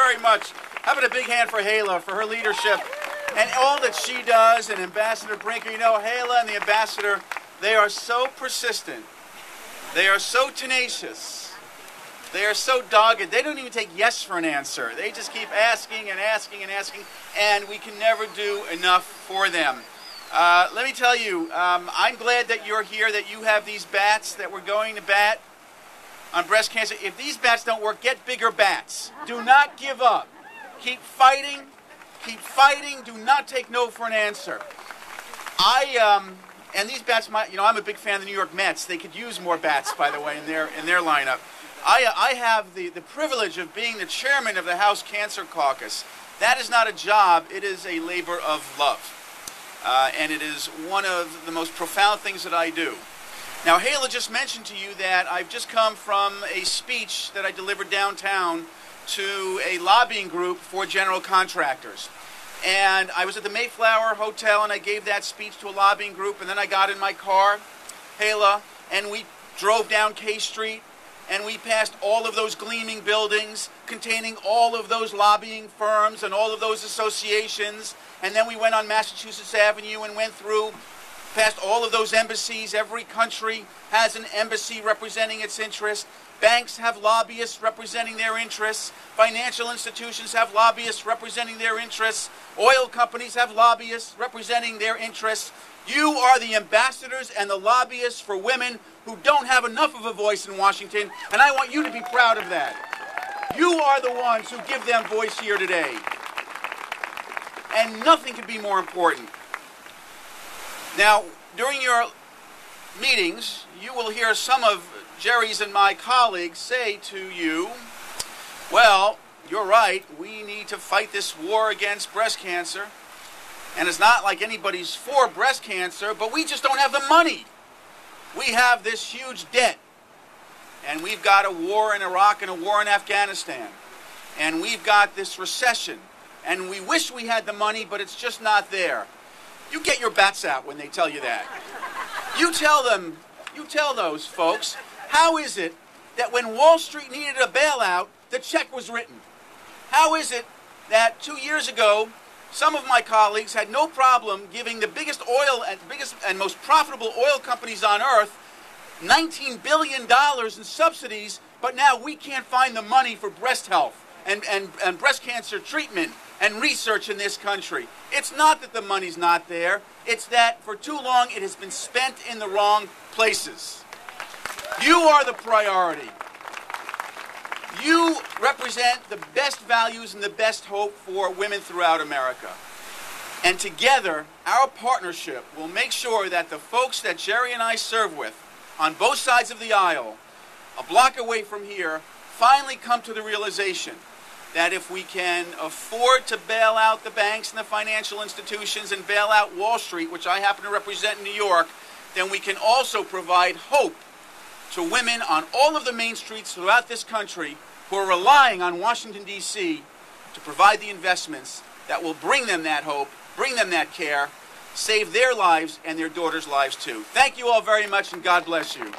very much. How about a big hand for Hala for her leadership and all that she does, and Ambassador Brinker. You know, Hala and the Ambassador, they are so persistent. They are so tenacious. They are so dogged. They don't even take yes for an answer. They just keep asking and asking and asking, and we can never do enough for them. Let me tell you, I'm glad that you're here, that you have these bats, that we're going to bat on breast cancer. If these bats don't work, get bigger bats. Do not give up. Keep fighting. Keep fighting. Do not take no for an answer. And these bats, I'm a big fan of the New York Mets. They could use more bats, by the way, in their lineup. I have the privilege of being the chairman of the House Cancer Caucus. That is not a job. It is a labor of love. And it is one of the most profound things that I do. Now, Hala just mentioned to you that I've just come from a speech that I delivered downtown to a lobbying group for general contractors. And I was at the Mayflower Hotel, and I gave that speech to a lobbying group, and then I got in my car, Hala, and we drove down K Street, and we passed all of those gleaming buildings containing all of those lobbying firms and all of those associations, and then we went on Massachusetts Avenue and went through past all of those embassies. Every country has an embassy representing its interests. Banks have lobbyists representing their interests. Financial institutions have lobbyists representing their interests. Oil companies have lobbyists representing their interests. You are the ambassadors and the lobbyists for women who don't have enough of a voice in Washington, and I want you to be proud of that. You are the ones who give them voice here today. And nothing could be more important. Now, during your meetings, you will hear some of Jerry's and my colleagues say to you, well, you're right, we need to fight this war against breast cancer. And it's not like anybody's for breast cancer, but we just don't have the money. We have this huge debt. And we've got a war in Iraq and a war in Afghanistan. And we've got this recession. And we wish we had the money, but it's just not there. You get your bats out when they tell you that. You tell them, you tell those folks, how is it that when Wall Street needed a bailout, the check was written? How is it that 2 years ago, some of my colleagues had no problem giving the biggest and most profitable oil companies on earth $19 billion in subsidies, but now we can't find the money for breast health and breast cancer treatment and research in this country? It's not that the money's not there. It's that for too long it has been spent in the wrong places. You are the priority. You represent the best values and the best hope for women throughout America. And together, our partnership will make sure that the folks that Jerry and I serve with on both sides of the aisle, a block away from here, finally come to the realization that if we can afford to bail out the banks and the financial institutions and bail out Wall Street, which I happen to represent in New York, then we can also provide hope to women on all of the main streets throughout this country who are relying on Washington, D.C. to provide the investments that will bring them that hope, bring them that care, save their lives and their daughters' lives too. Thank you all very much, and God bless you.